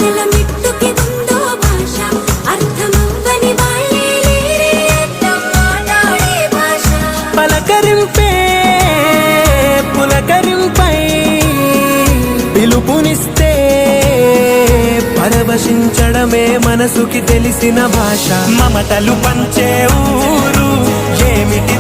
ఆశల మిట్టుకి ఉందో భాష అర్థమవ్వని వాళ్ళే లేరే అర్థం మాట్లాడే భాష పలకరింపే పులకరింపై పిలుపునిస్తే పరవశించడమే మనసుకి తెలిసిన భాష మమతలు పంచే ఊరు ఏమిటి